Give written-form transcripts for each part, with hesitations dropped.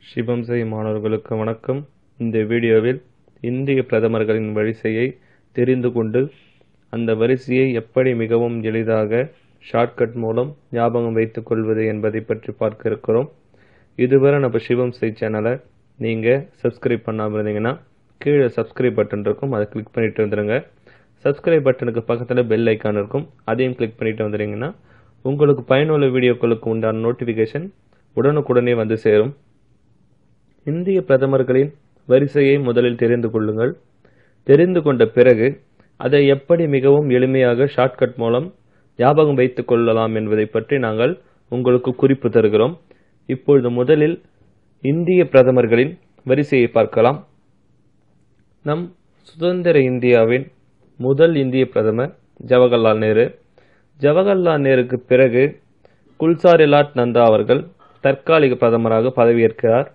சிவம் செய் மாணவர்களுக்கு வணக்கம். இந்த வீடியோவில் இந்திய பிரதமர்களின் வரிசையை தெரிந்து கொண்டு அந்த வரிசையை எப்படி மிகவும் எளிதாக ஷார்ட்கட் மூலம் ஞாபகம் வைத்துக் கொள்வது என்பதை பற்றி பார்க்க இருக்கிறோம். இதுவரை நம்ம சிவம் செய் சேனலை நீங்கள் சப்ஸ்கிரைப் பண்ணாமல் இருந்தீங்கன்னா கீழே சப்ஸ்கிரைப் பட்டன் இருக்கும், அதை கிளிக் பண்ணிட்டு வந்துடுங்க. சப்ஸ்கிரைப் பட்டனுக்கு பக்கத்தில் பெல் ஐக்கான் இருக்கும், அதையும் கிளிக் பண்ணிட்டு வந்துடுங்கன்னா உங்களுக்கு பயனுள்ள வீடியோக்களுக்கு உண்டான நோட்டிஃபிகேஷன் உடனுக்குடனே வந்து சேரும். இந்திய பிரதமர்களின் வரிசையை முதலில் தெரிந்து கொள்ளுங்கள். தெரிந்து கொண்ட பிறகு அதை எப்படி மிகவும் எளிமையாக ஷார்ட்கட் மூலம் ஞாபகம் வைத்துக் கொள்ளலாம் என்பதை பற்றி நாங்கள் உங்களுக்கு குறிப்பு தருகிறோம். இப்பொழுது முதலில் இந்திய பிரதமர்களின் வரிசையை பார்க்கலாம். நம் சுதந்திர இந்தியாவின் முதல் இந்திய பிரதமர் ஜவஹர்லால் நேரு. ஜவஹர்லால் நேருக்கு பிறகு குல்சாரிலால் நந்தா அவர்கள் தற்காலிக பிரதமராக பதவியேற்கிறார்.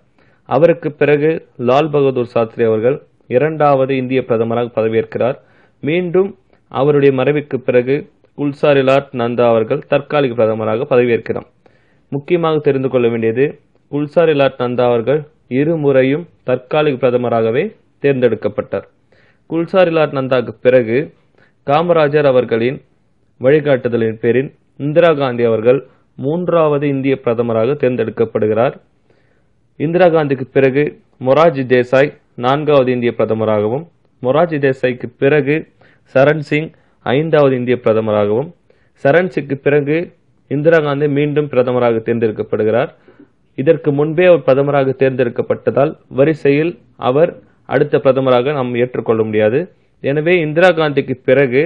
அவருக்கு பிறகு லால் பகதூர் சாஸ்திரி அவர்கள் இரண்டாவது இந்திய பிரதமராக பதவியேற்கிறார். மீண்டும் அவருடைய மறைவுக்கு பிறகு குல்சாரிலால் நந்தா அவர்கள் தற்காலிக பிரதமராக பதவியேற்கிறார். முக்கியமாக தெரிந்து கொள்ள வேண்டியது, குல்சாரிலால் நந்தா அவர்கள் இருமுறையும் தற்காலிக பிரதமராகவே தேர்ந்தெடுக்கப்பட்டார். குல்சாரிலால் நந்தாவுக்கு பிறகு காமராஜர் அவர்களின் வழிகாட்டுதலின் பேரில் இந்திரா காந்தி அவர்கள் மூன்றாவது இந்திய பிரதமராக தேர்ந்தெடுக்கப்படுகிறார். இந்திரா காந்திக்கு பிறகு மொரார்ஜி தேசாய் நான்காவது இந்திய பிரதமராகவும், மொரார்ஜி தேசாய்க்கு பிறகு சரண் சிங் ஐந்தாவது இந்திய பிரதமராகவும், சரண் சிங்க்கு பிறகு இந்திரா காந்தி மீண்டும் பிரதமராக தேர்ந்தெடுக்கப்படுகிறார். இதற்கு முன்பே அவர் பிரதமராக தேர்ந்தெடுக்கப்பட்டதால் வரிசையில் அவர் அடுத்த பிரதமராக நாம் ஏற்றுக்கொள்ள முடியாது. எனவே இந்திரா காந்திக்கு பிறகு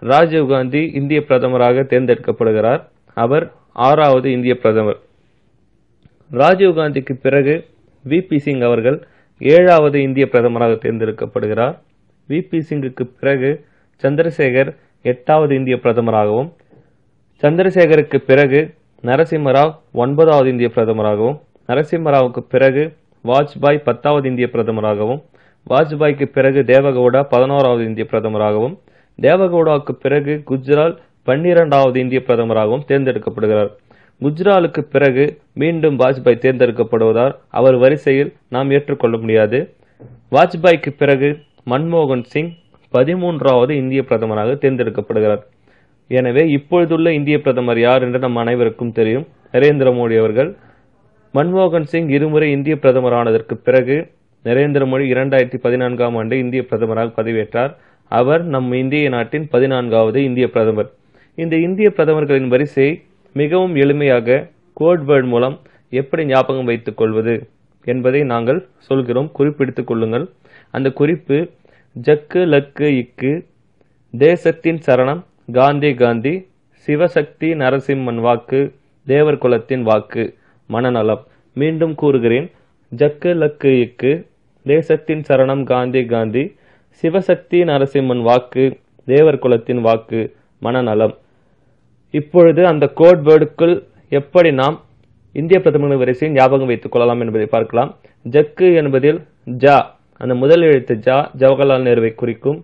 ராஜீவ் காந்தி இந்திய பிரதமராக தேர்ந்தெடுக்கப்படுகிறார். அவர் ஆறாவது இந்திய பிரதமர். ராஜீவ் காந்திக்கு பிறகு விபி சிங் அவர்கள் ஏழாவது இந்திய பிரதமராக தேர்ந்தெடுக்கப்படுகிறார். விபி சிங்குக்கு பிறகு சந்திரசேகர் எட்டாவது இந்திய பிரதமராகவும், சந்திரசேகருக்கு பிறகு நரசிம்மராவ் ஒன்பதாவது இந்திய பிரதமராகவும், நரசிம்மராவுக்கு பிறகு வாஜ்பாய் 10வது இந்திய பிரதமராகவும், வாஜ்பாய்க்கு பிறகு தேவகவுடா 11வது இந்திய பிரதமராகவும், தேவகவுடாவுக்கு பிறகு குஜ்ரால் 12வது இந்திய பிரதமராகவும் தேர்ந்தெடுக்கப்படுகிறார். குஜ்ராலுக்கு பிறகு மீண்டும் வாஜ்பாய் தேர்ந்தெடுக்கப்படுவதால் அவர் வரிசையில் நாம் ஏற்றுக்கொள்ள முடியாது. வாஜ்பாய்க்கு பிறகு மன்மோகன் சிங் 13வது இந்திய பிரதமராக தேர்ந்தெடுக்கப்படுகிறார். எனவே இப்பொழுதுள்ள இந்திய பிரதமர் யார் என்று நம் அனைவருக்கும் தெரியும், நரேந்திர மோடி அவர்கள். மன்மோகன் சிங் இருமுறை இந்திய பிரதமரானதற்கு பிறகு நரேந்திர மோடி 2014ஆம் ஆண்டு இந்திய பிரதமராக பதவியேற்றார். அவர் நம் இந்திய நாட்டின் 14வது இந்திய பிரதமர். இந்த இந்திய பிரதமர்களின் வரிசையை மிகவும் எளிமையாக கோட் வேர்ட் மூலம் எப்படி ஞாபகம் வைத்துக் கொள்வது என்பதை நாங்கள் சொல்கிறோம், குறிப்பிடுத்துக் கொள்ளுங்கள். அந்த குறிப்பு: ஜக்கு லக்கு இக்கு, தேசத்தின் சரணம் காந்தி காந்தி, சிவசக்தி நரசிம்மன் வாக்கு, தேவர் குலத்தின் வாக்கு, மனநலம். மீண்டும் கூறுகிறேன்: ஜக்கு லக்கு இக்கு, தேசத்தின் சரணம் காந்தி காந்தி, சிவசக்தி நரசிம்மன் வாக்கு, தேவர் குலத்தின் வாக்கு, மனநலம். இப்பொழுது அந்த கோட் வேர்டுக்குள் எப்படி நாம் இந்திய பிரதமர் வரிசையை ஞாபகம் வைத்துக் கொள்ளலாம் என்பதை பார்க்கலாம். ஜக்கு என்பதில் ஜா, அந்த முதல் எழுத்து ஜா ஜவஹர்லால் நேருவை குறிக்கும்.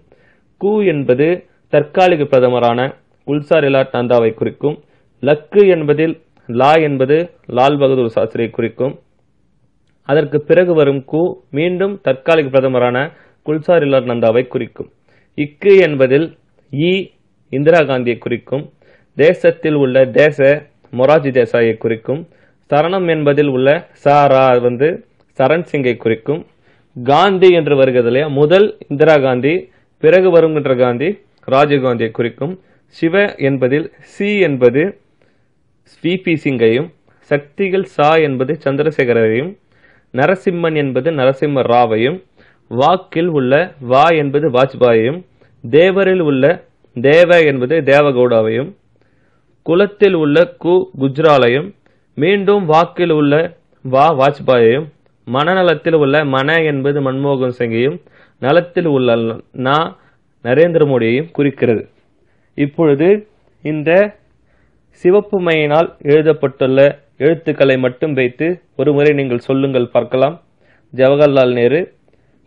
கு என்பது தற்காலிக பிரதமரான குல்சாரிலால் நந்தாவை குறிக்கும். லக்கு என்பதில் லா என்பது லால் பகதூர் சாஸ்திரியை குறிக்கும். அதற்கு பிறகு வரும் கு மீண்டும் தற்காலிக பிரதமரான குல்சாரிலால் நந்தாவை குறிக்கும். இக்கு என்பதில் இ இந்திரா காந்தியை குறிக்கும். தேசத்தில் உள்ள தேச மொரார்ஜி தேசாயை குறிக்கும். சரணம் என்பதில் உள்ள சாரா சரண் சிங்கை குறிக்கும். காந்தி என்று வருகிறதுலையா, முதல் இந்திரா காந்தி, பிறகு வருகின்ற காந்தி ராஜீவ் காந்தியை குறிக்கும். சிவ என்பதில் சி என்பது விபி சிங்கையும், சக்திகள் சா என்பது சந்திரசேகரையும், நரசிம்மன் என்பது நரசிம்ம ராவையும், வாக்கில் உள்ள வா என்பது வாஜ்பாயையும், தேவரில் உள்ள தேவ என்பது தேவகவுடாவையும், குலத்தில் உள்ள கு குஜ்ராலையும், மீண்டும் வாக்கில் உள்ள வா வாஜ்பாயையும், மனநலத்தில் உள்ள மன என்பது மன்மோகன் சிங்கையும், நலத்தில் உள்ள நா நரேந்திர மோடியையும் குறிக்கிறது. இப்பொழுது இந்த சிவப்பு மையினால் எழுதப்பட்டுள்ள எழுத்துக்களை மட்டும் வைத்து ஒரு முறை நீங்கள் சொல்லுங்கள், பார்க்கலாம். ஜவஹர்லால் நேரு,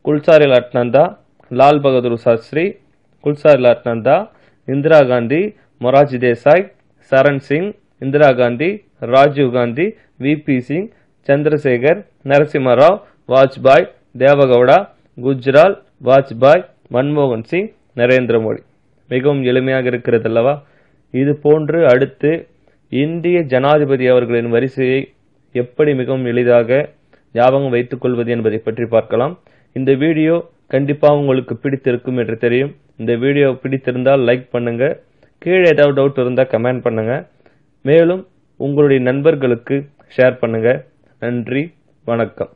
குல்சாரிலால் நந்தா, லால் பகதூர் சாஸ்திரி, குல்சாரிலால் நந்தா, இந்திரா காந்தி, மொரார்ஜி தேசாய், சரண் சிங், இந்திரா காந்தி, ராஜீவ் காந்தி, விபி சிங், சந்திரசேகர், நரசிம்மராவ், வாஜ்பாய், தேவகவுடா, குஜ்ரால், வாஜ்பாய், மன்மோகன் சிங், நரேந்திர மோடி. மிகவும் எளிமையாக இருக்கிறது அல்லவா? இது போன்று அடுத்து இந்திய ஜனாதிபதி அவர்களின் வரிசையை எப்படி மிகவும் எளிதாக ஞாபகம் வைத்துக் கொள்வது என்பதை பற்றி பார்க்கலாம். இந்த வீடியோ கண்டிப்பாக உங்களுக்கு பிடித்திருக்கும் என்று தெரியும். இந்த வீடியோ பிடித்திருந்தால் லைக் பண்ணுங்க. கீழே ஏதாவது டவுட் இருந்தால் கமெண்ட் பண்ணுங்க. மேலும் உங்களுடைய நண்பர்களுக்கு ஷேர் பண்ணுங்க. நன்றி, வணக்கம்.